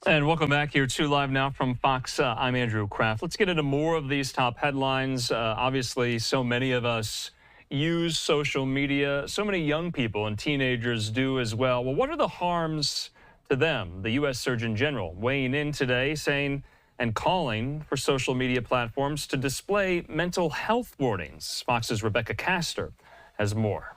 And welcome back here to Live Now from Fox. I'm Andrew Kraft. Let's get into more of these top headlines. Obviously, so many of us use social media. So many young people and teenagers do as well. Well, what are the harms to them? The U.S. Surgeon General weighing in today saying and calling for social media platforms to display mental health warnings. Fox's Rebecca Castor has more.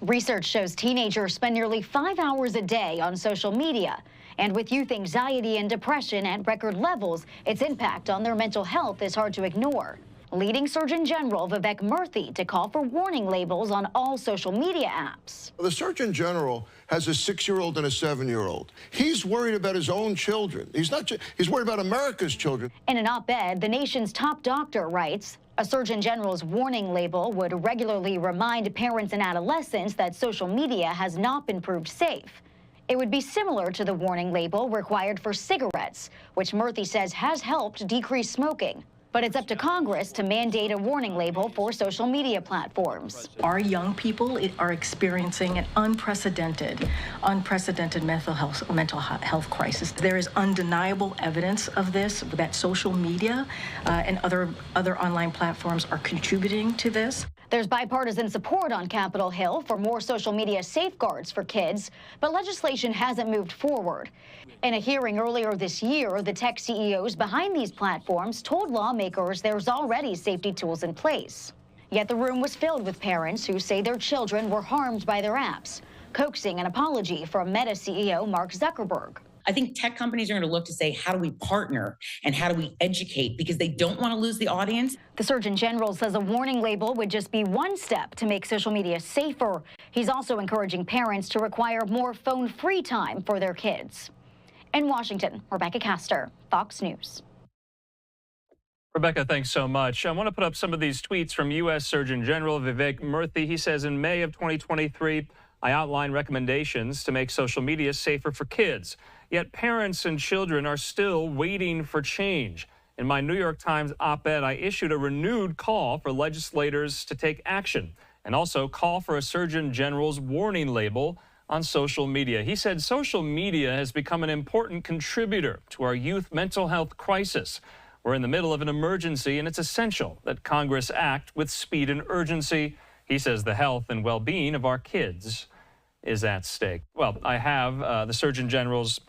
Research shows teenagers spend nearly 5 hours a day on social media. And with youth anxiety and depression at record levels, its impact on their mental health is hard to ignore. Leading Surgeon General Vivek Murthy to call for warning labels on all social media apps. The Surgeon General has a 6-year-old and a 7-year-old. He's worried about his own children. He's worried about America's children. In an op-ed, the nation's top doctor writes, a Surgeon General's warning label would regularly remind parents and adolescents that social media has not been proved safe. It would be similar to the warning label required for cigarettes, which Murthy says has helped decrease smoking. But it's up to Congress to mandate a warning label for social media platforms. Our young people are experiencing an unprecedented mental health crisis. There is undeniable evidence of this, that social media and other online platforms are contributing to this. There's bipartisan support on Capitol Hill for more social media safeguards for kids, but legislation hasn't moved forward. In a hearing earlier this year, the tech CEOs behind these platforms told lawmakers there's already safety tools in place. Yet the room was filled with parents who say their children were harmed by their apps, coaxing an apology from Meta CEO Mark Zuckerberg. I think tech companies are going to look to say, how do we partner and how do we educate, because they don't want to lose the audience. The Surgeon General says a warning label would just be one step to make social media safer. He's also encouraging parents to require more phone-free time for their kids. In Washington, Rebecca Castor, Fox News. Rebecca, thanks so much. I want to put up some of these tweets from U.S. Surgeon General Vivek Murthy. He says in May of 2023, I outlined recommendations to make social media safer for kids. Yet parents and children are still waiting for change. In my New York Times op-ed, I issued a renewed call for legislators to take action and also call for a Surgeon General's warning label on social media. He said social media has become an important contributor to our youth mental health crisis. We're in the middle of an emergency, and it's essential that Congress act with speed and urgency. He says the health and well-being of our kids is at stake. Well, I have the Surgeon General's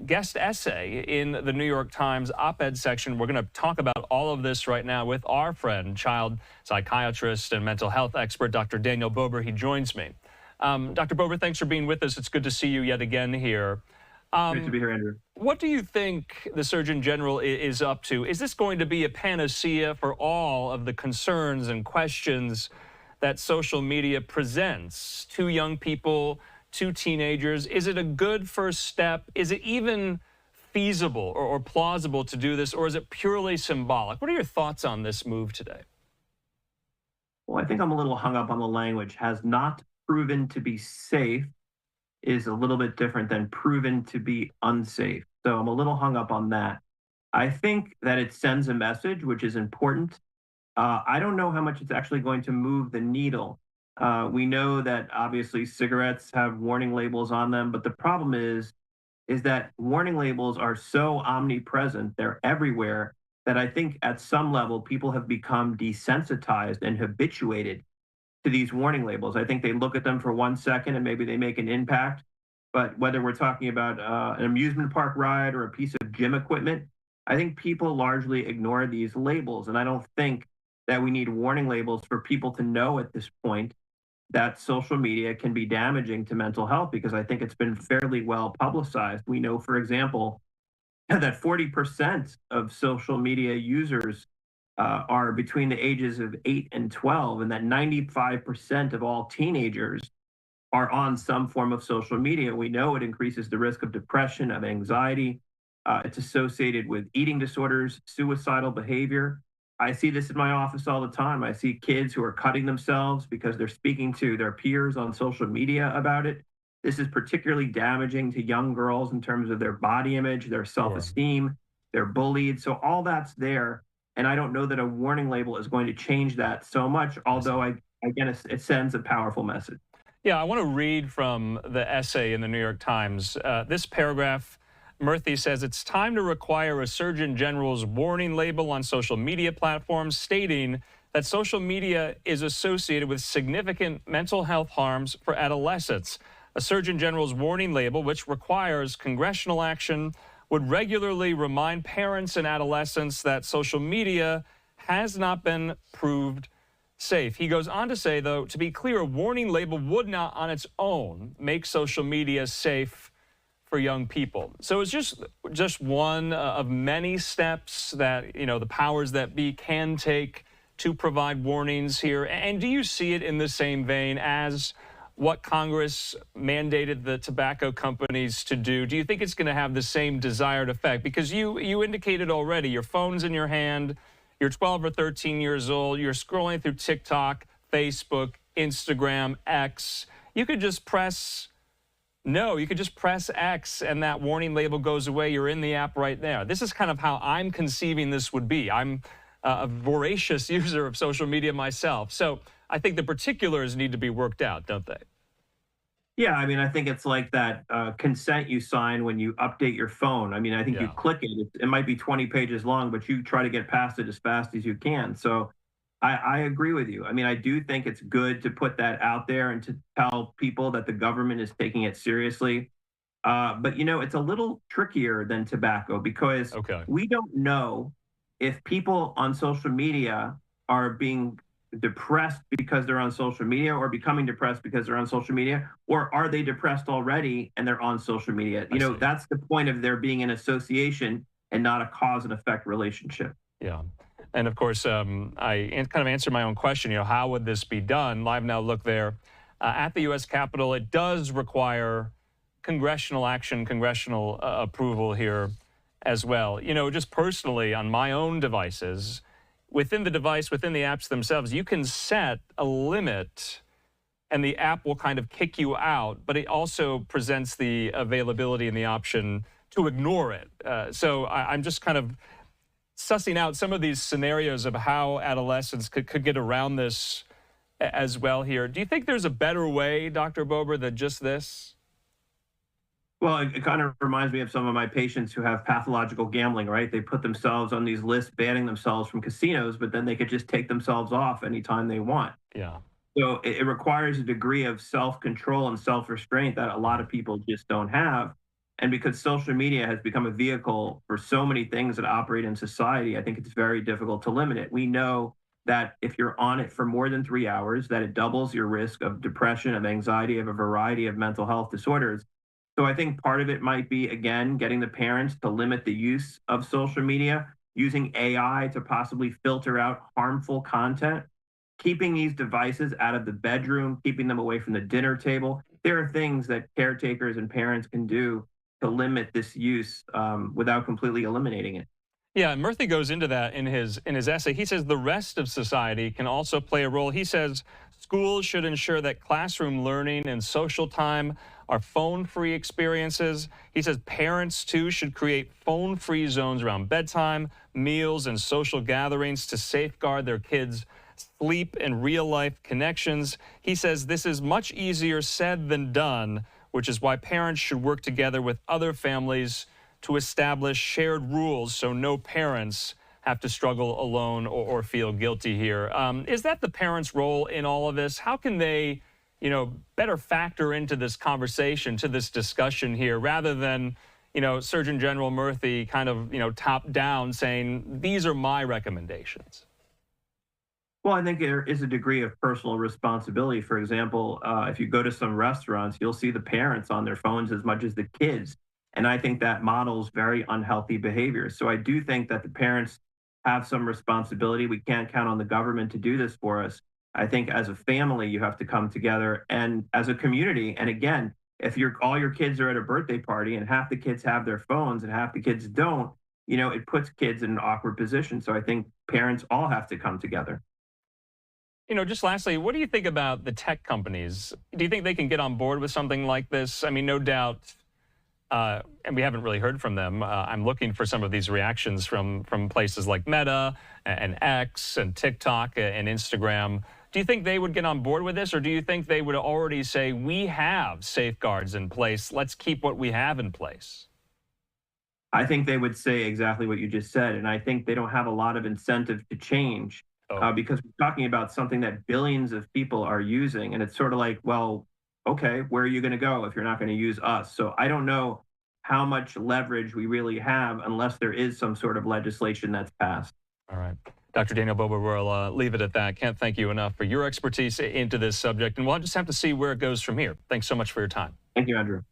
guest essay in the New York Times op-ed section. We're going to talk about all of this right now with our friend, child psychiatrist and mental health expert, Dr. Daniel Bober. He joins me. Dr. Bober, thanks for being with us. It's good to see you yet again here. Great to be here, Andrew. What do you think the Surgeon General is up to? Is this going to be a panacea for all of the concerns and questions that social media presents to young people, to teenagers? Is it a good first step? Is it even feasible or plausible to do this, or is it purely symbolic? What are your thoughts on this move today? Well, I think I'm a little hung up on the language. Has not proven to be safe is a little bit different than proven to be unsafe. So I'm a little hung up on that. I think that it sends a message, which is important. I don't know how much it's actually going to move the needle. We know that obviously cigarettes have warning labels on them, but the problem is that warning labels are so omnipresent, they're everywhere, that I think at some level people have become desensitized and habituated to these warning labels. I think they look at them for 1 second and maybe they make an impact, but whether we're talking about an amusement park ride or a piece of gym equipment, I think people largely ignore these labels, and I don't think that we need warning labels for people to know at this point that social media can be damaging to mental health, because I think it's been fairly well publicized. We know, for example, that 40% of social media users are between the ages of 8 and 12, and that 95% of all teenagers are on some form of social media. We know it increases the risk of depression, of anxiety. It's associated with eating disorders, suicidal behavior. I see this in my office all the time. I see kids who are cutting themselves because they're speaking to their peers on social media about it. This is particularly damaging to young girls in terms of their body image, their self-esteem. They're bullied. So all that's there. And I don't know that a warning label is going to change that so much, although again, it sends a powerful message. Yeah, I want to read from the essay in the New York Times. This paragraph, Murthy says it's time to require a Surgeon General's warning label on social media platforms, stating that social media is associated with significant mental health harms for adolescents. A Surgeon General's warning label, which requires congressional action, would regularly remind parents and adolescents that social media has not been proved safe. He goes on to say, though, to be clear, a warning label would not on its own make social media safe for young people. So it's just one of many steps that, the powers that be can take to provide warnings here. And do you see it in the same vein as what Congress mandated the tobacco companies to do? Do you think it's going to have the same desired effect? Because you indicated already, your phone's in your hand, you're 12 or 13 years old, you're scrolling through TikTok, Facebook, Instagram, X. You could just press X and that warning label goes away. You're in the app right there. This is kind of how I'm conceiving this would be. I'm a voracious user of social media myself. So I think the particulars need to be worked out, don't they? Yeah, I mean, I think it's like that consent you sign when you update your phone. I mean, I think you click it. It might be 20 pages long, but you try to get past it as fast as you can. So I agree with you. I mean, I do think it's good to put that out there and to tell people that the government is taking it seriously. But, it's a little trickier than tobacco because we don't know if people on social media are being depressed because they're on social media or becoming depressed because they're on social media, or are they depressed already and they're on social media? That's the point of there being an association and not a cause and effect relationship. Yeah. And of course, I kind of answered my own question, how would this be done? Live Now, look there. At the U.S. Capitol, it does require congressional action, congressional approval here as well. Just personally on my own devices, within the device, within the apps themselves, you can set a limit and the app will kind of kick you out, but it also presents the availability and the option to ignore it. So I'm just kind of sussing out some of these scenarios of how adolescents could get around this as well here. Do you think there's a better way, Dr. Bober, than just this? Well, it kind of reminds me of some of my patients who have pathological gambling, right? They put themselves on these lists banning themselves from casinos, but then they could just take themselves off anytime they want. Yeah. So it requires a degree of self-control and self-restraint that a lot of people just don't have. And because social media has become a vehicle for so many things that operate in society, I think it's very difficult to limit it. We know that if you're on it for more than 3 hours, that it doubles your risk of depression, of anxiety, of a variety of mental health disorders. So I think part of it might be, again, getting the parents to limit the use of social media, using AI to possibly filter out harmful content, keeping these devices out of the bedroom, keeping them away from the dinner table. There are things that caretakers and parents can do to limit this use without completely eliminating it. Yeah, Murthy goes into that in his essay. He says the rest of society can also play a role. He says schools should ensure that classroom learning and social time are phone-free experiences. He says parents, too, should create phone-free zones around bedtime, meals, and social gatherings to safeguard their kids' sleep and real-life connections. He says this is much easier said than done, which is why parents should work together with other families to establish shared rules so no parents have to struggle alone or feel guilty here. Is that the parents' role in all of this? How can they, better factor into this conversation, to this discussion here, rather than, Surgeon General Murthy kind of, top down saying, these are my recommendations? Well, I think there is a degree of personal responsibility. For example, if you go to some restaurants, you'll see the parents on their phones as much as the kids. And I think that models very unhealthy behavior. So I do think that the parents have some responsibility. We can't count on the government to do this for us. I think as a family, you have to come together, and as a community. And again, if all your kids are at a birthday party and half the kids have their phones and half the kids don't, it puts kids in an awkward position. So I think parents all have to come together. Just lastly, what do you think about the tech companies? Do you think they can get on board with something like this? I mean, no doubt, and we haven't really heard from them. I'm looking for some of these reactions from places like Meta and X and TikTok and Instagram. Do you think they would get on board with this, or do you think they would already say, we have safeguards in place, let's keep what we have in place? I think they would say exactly what you just said, and I think they don't have a lot of incentive to change because we're talking about something that billions of people are using, and it's sort of like, well, okay, where are you going to go if you're not going to use us? So I don't know how much leverage we really have unless there is some sort of legislation that's passed. All right. Dr. Daniel Bober, we'll leave it at that. Can't thank you enough for your expertise into this subject, and we'll just have to see where it goes from here. Thanks so much for your time. Thank you, Andrew.